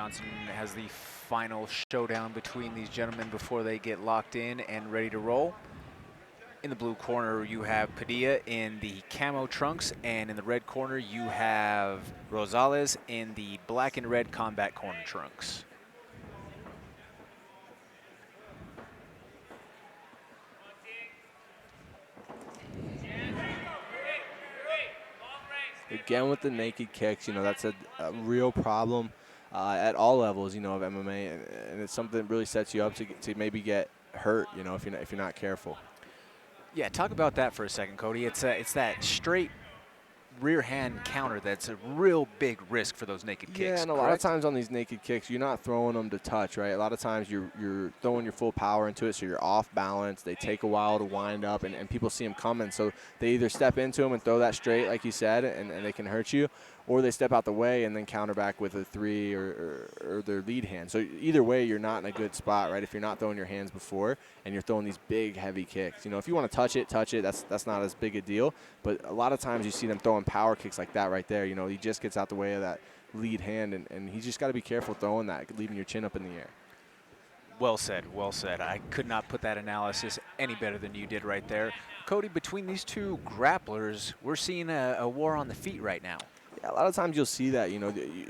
Johnson has the final showdown between these gentlemen before they get locked in and ready to roll. In the blue corner, you have Padilla in the camo trunks, and in the red corner, you have Rosales in the black and red combat corner trunks. Again with the naked kicks, that's a real problem at all levels, of MMA, and it's something that really sets you up to maybe get hurt, if you're not careful. Yeah, talk about that for a second, Cody. It's that straight rear hand counter that's a real big risk for those naked kicks. Yeah, and a lot of times on these naked kicks, you're not throwing them to touch, right? A lot of times you're throwing your full power into it, so you're off balance. They take a while to wind up, and people see them coming. So they either step into them and throw that straight, like you said, and they can hurt you, or they step out the way and then counter back with a 3 or their lead hand. So either way, you're not in a good spot, right? If you're not throwing your hands before and you're throwing these big, heavy kicks. If you want to touch it, that's not as big a deal. But a lot of times you see them throwing power kicks like that right there. He just gets out the way of that lead hand, and he's just got to be careful throwing that, leaving your chin up in the air. Well said, well said. I could not put that analysis any better than you did right there. Cody, between these two grapplers, we're seeing a war on the feet right now. Yeah, a lot of times you'll see that,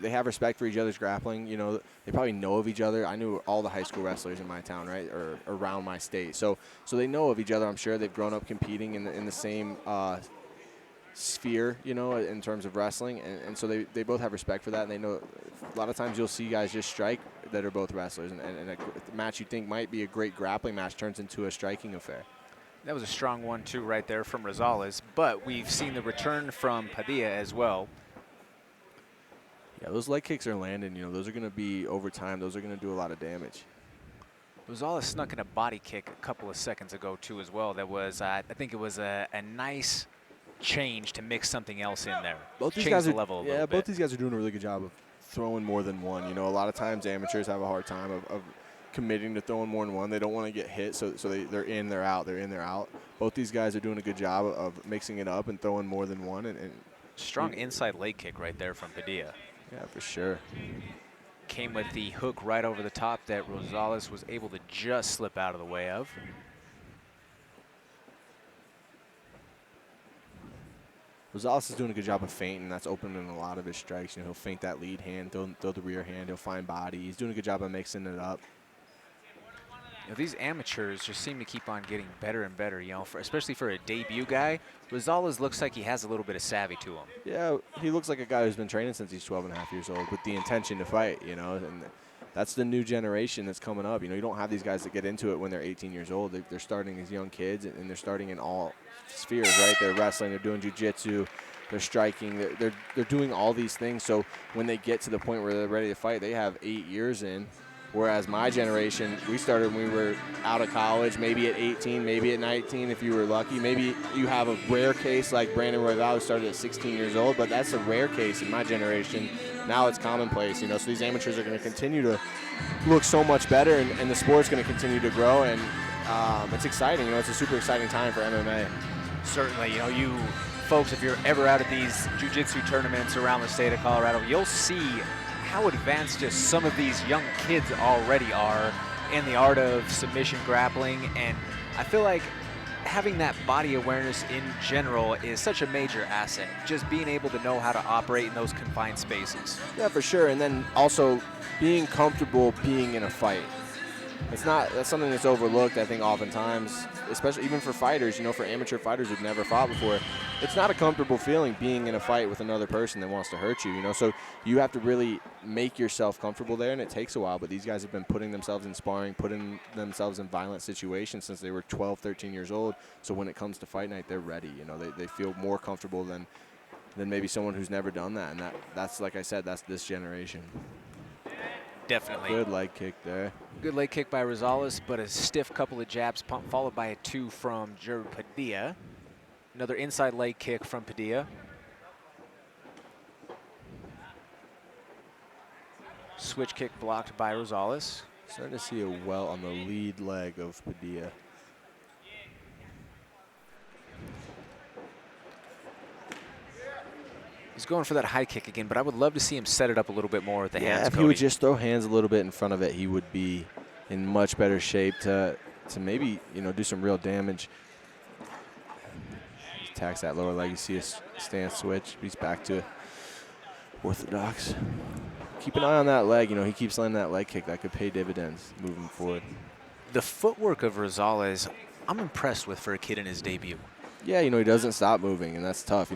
they have respect for each other's grappling. They probably know of each other. I knew all the high school wrestlers in my town, right, or around my state. So they know of each other. I'm sure they've grown up competing in the same sphere, in terms of wrestling. And so they both have respect for that. And they know a lot of times you'll see guys just strike that are both wrestlers. And a match you think might be a great grappling match turns into a striking affair. That was a strong 1-2 right there from Rosales. But we've seen the return from Padilla as well. Yeah, those leg kicks are landing. Those are going to be over time. Those are going to do a lot of damage. Rosales snuck in a body kick a couple of seconds ago, too, as well. That was, I think it was a nice change to mix something else in there. Both these guys are, both these guys are doing a really good job of throwing more than one. A lot of times amateurs have a hard time of committing to throwing more than one. They don't want to get hit, so they're in, they're out, they're in, they're out. Both these guys are doing a good job of mixing it up and throwing more than one. And strong inside leg kick right there from Padilla. Yeah, for sure. Came with the hook right over the top that Rosales was able to just slip out of the way of. Rosales is doing a good job of feinting. That's opening a lot of his strikes. He'll feint that lead hand, throw the rear hand. He'll find body. He's doing a good job of mixing it up. These amateurs just seem to keep on getting better and better, especially for a debut guy. Rosales looks like he has a little bit of savvy to him. Yeah, he looks like a guy who's been training since he's 12 and a half years old with the intention to fight, and that's the new generation that's coming up. You don't have these guys that get into it when they're 18 years old. They're starting as young kids, and they're starting in all spheres, right? They're wrestling, they're doing jiu-jitsu, they're striking, they're doing all these things. So when they get to the point where they're ready to fight, they have 8 years in. Whereas my generation, we started when we were out of college, maybe at 18, maybe at 19 if you were lucky. Maybe you have a rare case like Brandon Royval, who started at 16 years old, but that's a rare case in my generation. Now it's commonplace, so these amateurs are going to continue to look so much better, and the sport's going to continue to grow, and it's exciting. It's a super exciting time for MMA. Certainly, you folks, if you're ever out at these jiu-jitsu tournaments around the state of Colorado, you'll see how advanced just some of these young kids already are in the art of submission grappling. And I feel like having that body awareness in general is such a major asset, just being able to know how to operate in those confined spaces. Yeah, for sure. And then also being comfortable being in a fight. That's something that's overlooked, I think, oftentimes, especially even for fighters, for amateur fighters who've never fought before. It's not a comfortable feeling being in a fight with another person that wants to hurt you, So you have to really make yourself comfortable there, and it takes a while. But these guys have been putting themselves in sparring, putting themselves in violent situations since they were 12, 13 years old. So when it comes to fight night, they're ready. They feel more comfortable than maybe someone who's never done that. And that's, like I said, that's this generation. Definitely. Good leg kick there. Good leg kick by Rosales, but a stiff couple of jabs followed by a 2 from Jerod Padilla. Another inside leg kick from Padilla. Switch kick blocked by Rosales. Starting to see a well on the lead leg of Padilla. He's going for that high kick again, but I would love to see him set it up a little bit more with the hands. If he would just throw hands a little bit in front of it, he would be in much better shape to maybe, do some real damage. He attacks that lower leg. You see a stance switch. He's back to orthodox. Keep an eye on that leg. He keeps landing that leg kick. That could pay dividends moving forward. The footwork of Rosales, I'm impressed with for a kid in his debut. Yeah, he doesn't stop moving, and that's tough.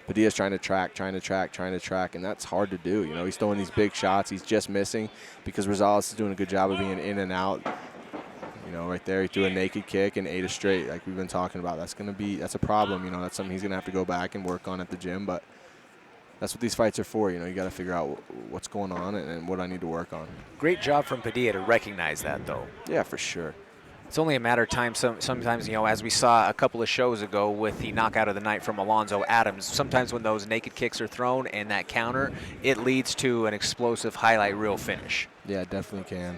Padilla's trying to track, and that's hard to do. He's throwing these big shots. He's just missing because Rosales is doing a good job of being in and out. Right there, he threw a naked kick and 8 straight, like we've been talking about. That's a problem. That's something he's going to have to go back and work on at the gym, but that's what these fights are for. You got to figure out what's going on and what I need to work on. Great job from Padilla to recognize that, though. Yeah, for sure. It's only a matter of time. Sometimes, as we saw a couple of shows ago with the knockout of the night from Alonzo Adams, sometimes when those naked kicks are thrown and that counter, it leads to an explosive highlight reel finish. Yeah, it definitely can.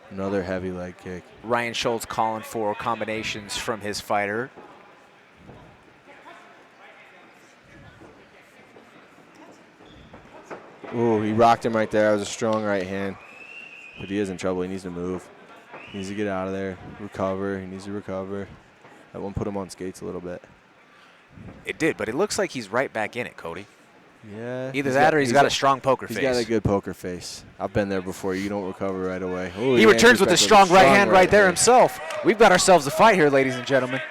Another heavy leg kick. Ryan Schultz calling for combinations from his fighter. Ooh, he rocked him right there. That was a strong right hand. But he is in trouble. He needs to move. He needs to get out of there, recover. He needs to recover. That one put him on skates a little bit. It did, but it looks like he's right back in it, Cody. Yeah. Either that or he's got a strong poker face. He's got a good poker face. I've been there before. You don't recover right away. Ooh, he returns with a strong right hand right there himself. We've got ourselves a fight here, ladies and gentlemen.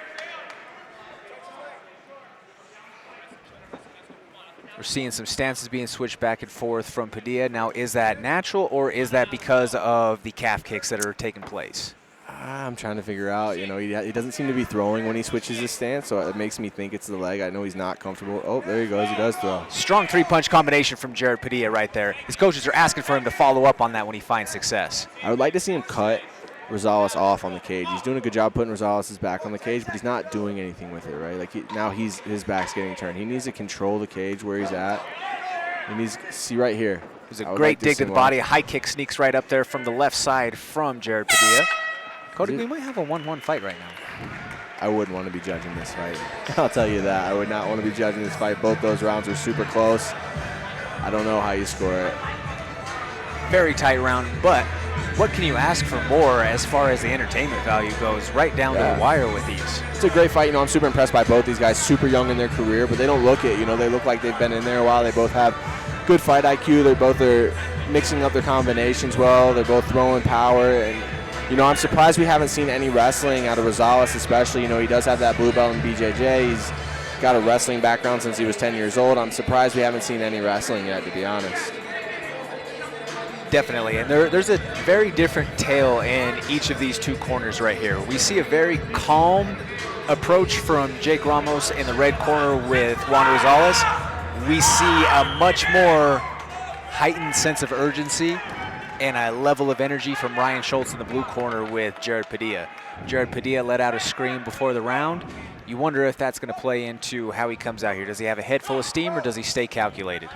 We're seeing some stances being switched back and forth from Padilla. Now, is that natural or is that because of the calf kicks that are taking place? I'm trying to figure out. He doesn't seem to be throwing when he switches his stance, so it makes me think it's the leg. I know he's not comfortable. Oh, there he goes. He does throw. Strong 3-punch combination from Jerod Padilla right there. His coaches are asking for him to follow up on that when he finds success. I would like to see him cut Rosales off on the cage. He's doing a good job putting Rosales' back on the cage, but he's not doing anything with it, right? Like now his back's getting turned. He needs to control the cage where he's at. He needs to see right here. It was a great dig to the body. A high kick sneaks right up there from the left side from Jerod Padilla. Cody, we might have a 1-1 fight right now. I wouldn't want to be judging this fight. I'll tell you that. I would not want to be judging this fight. Both those rounds are super close. I don't know how you score it. Very tight round, but what can you ask for more as far as the entertainment value goes? Right down to the wire with these. It's a great fight. I'm super impressed by both these guys. Super young in their career, but they don't look it. They look like they've been in there a while. They both have good fight IQ. They both are mixing up their combinations well. They're both throwing power. And, I'm surprised we haven't seen any wrestling out of Rosales especially. He does have that blue belt in BJJ. He's got a wrestling background since he was 10 years old. I'm surprised we haven't seen any wrestling yet, to be honest. Definitely, and there's a very different tale in each of these two corners right here. We see a very calm approach from Jake Ramos in the red corner with Juan Rosales. We see a much more heightened sense of urgency and a level of energy from Ryan Schultz in the blue corner with Jerod Padilla. Jerod Padilla let out a scream before the round. You wonder if that's going to play into how he comes out here. Does he have a head full of steam or does he stay calculated?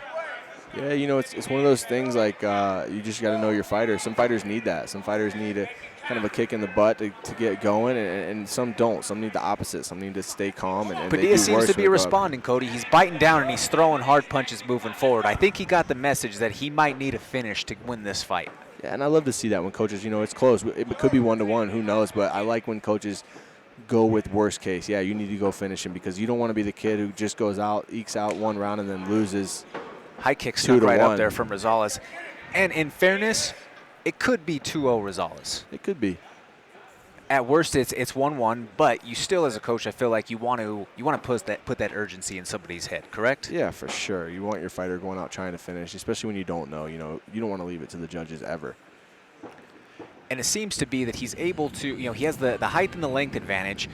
Yeah, it's one of those things like you just got to know your fighter. Some fighters need that. Some fighters need a kind of a kick in the butt to get going, and some don't. Some need the opposite. Some need to stay calm. And Padilla seems to be responding, Cody. He's biting down and he's throwing hard punches moving forward. I think he got the message that he might need a finish to win this fight. Yeah, and I love to see that when coaches, it's close. It could be 1-1, who knows? But I like when coaches go with worst case. Yeah, you need to go finish him because you don't want to be the kid who just goes out, ekes out one round, and then loses. High kick snuck right up there from Rosales. And in fairness, it could be 2-0 Rosales. It could be. At worst, it's 1-1, but you still, as a coach, I feel like you want to put that urgency in somebody's head, correct? Yeah, for sure. You want your fighter going out trying to finish, especially when you don't know. You don't want to leave it to the judges ever. And it seems to be that he's able to, he has the height and the length advantage.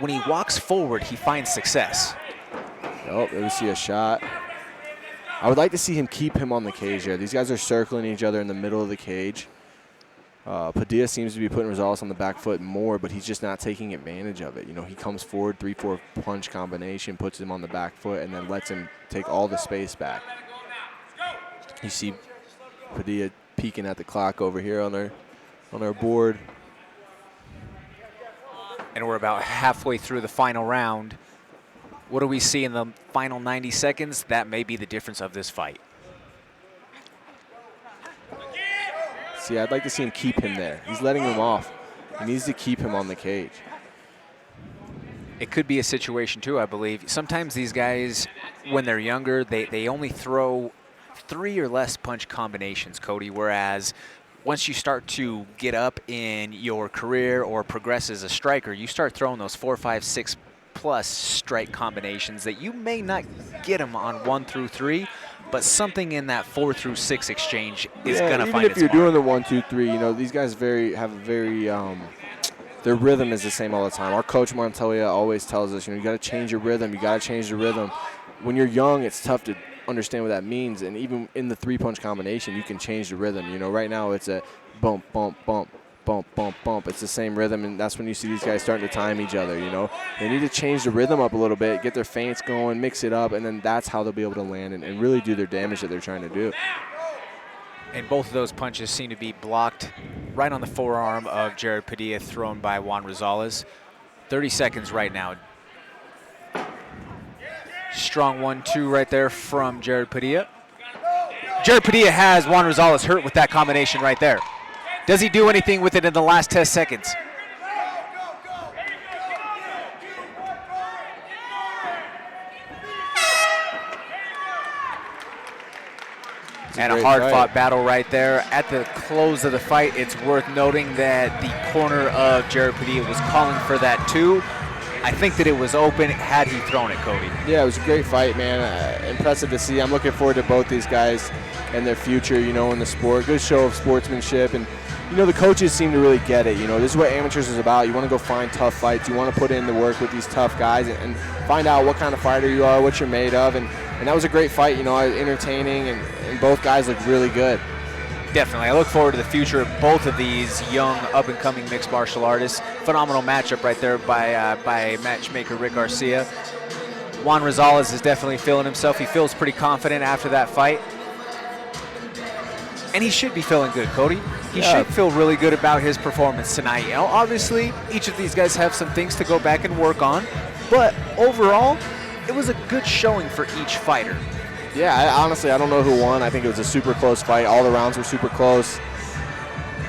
When he walks forward, he finds success. Oh, there we see a shot. I would like to see him keep him on the cage there. These guys are circling each other in the middle of the cage. Padilla seems to be putting Rosales on the back foot more, but he's just not taking advantage of it. He comes forward, 3-4 punch combination, puts him on the back foot, and then lets him take all the space back. You see Padilla peeking at the clock over here on our board. And we're about halfway through the final round. What do we see in the final 90 seconds? That may be the difference of this fight. See, I'd like to see him keep him there. He's letting him off. He needs to keep him on the cage. It could be a situation, too, I believe. Sometimes these guys, when they're younger, they only throw 3 or less punch combinations, Cody, whereas once you start to get up in your career or progress as a striker, you start throwing those 4, 5, 6 plus strike combinations that you may not get them on 1 through 3, but something in that 4 through 6 exchange is going to find its mark. Even if you're doing the 1, 2, 3, you know, these guys have a very their rhythm is the same all the time. Our coach Montoya always tells us, you know, you got to change your rhythm. You got to change the rhythm. When you're young, it's tough to understand what that means, and even in the 3-punch combination, you can change the rhythm. You know, right now it's a bump, bump, bump, bump, bump, bump. It's the same rhythm, and that's when you see these guys starting to time each other, you know. They need to change the rhythm up a little bit, get their feints going, mix it up, and then that's how they'll be able to land and really do their damage that they're trying to do. And both of those punches seem to be blocked right on the forearm of Jerod Padilla, thrown by Juan Rosales. 30 seconds right now. Strong 1-2 right there from Jerod Padilla. Jerod Padilla has Juan Rosales hurt with that combination right there. Does he do anything with it in the last 10 seconds? And a hard-fought battle right there. At the close of the fight, it's worth noting that the corner of Jerod Padilla was calling for that too. I think that it was open had he thrown it, Cody. Yeah, it was a great fight, man. Impressive to see. I'm looking forward to both these guys and their future, you know, in the sport. Good show of sportsmanship. And, you know, the coaches seem to really get it. You know, this is what amateurs is about. You want to go find tough fights. You want to put in the work with these tough guys and find out what kind of fighter you are, what you're made of. And that was a great fight, you know, entertaining, and both guys looked really good. Definitely. I look forward to the future of both of these young, up-and-coming mixed martial artists. Phenomenal matchup right there by matchmaker Rick Garcia. Juan Rosales is definitely feeling himself. He feels pretty confident after that fight. And he should be feeling good, Cody. He should feel really good about his performance tonight. You know, obviously, each of these guys have some things to go back and work on. But overall, it was a good showing for each fighter. Yeah, honestly, I don't know who won. I think it was a super close fight. All the rounds were super close.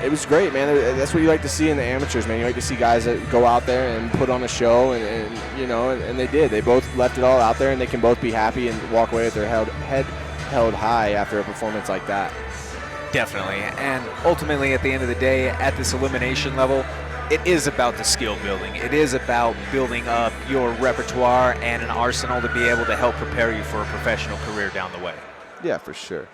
It was great, man. That's what you like to see in the amateurs, man. You like to see guys that go out there and put on a show, and you know, and they did. They both left it all out there, and they can both be happy and walk away with their head held high after a performance like that. Definitely, and ultimately, at the end of the day, at this elimination level, it is about the skill building. It is about building up your repertoire and an arsenal to be able to help prepare you for a professional career down the way. Yeah, for sure.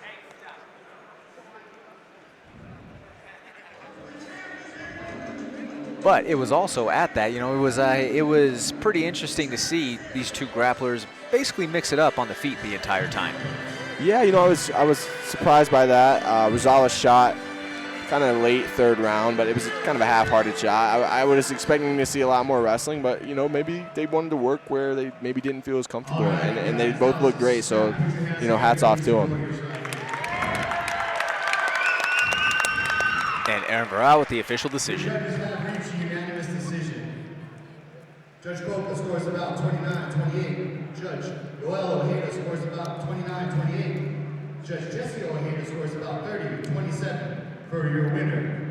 But it was also at that, you know, it was pretty interesting to see these two grapplers basically mix it up on the feet the entire time. Yeah, you know, I was surprised by that. Rosales shot kind of late third round, but it was kind of a half-hearted shot. I was expecting to see a lot more wrestling, but, you know, maybe they wanted to work where they maybe didn't feel as comfortable, and they both looked great, so, you know, hats off to them. And Aaron Varel with the official decision. Unanimous decision. Judge Copa scores about 29-28. Judge Joel Ojeda scores about 29-28. Judge Jesse Ojeda scores about 30-27. For your winner,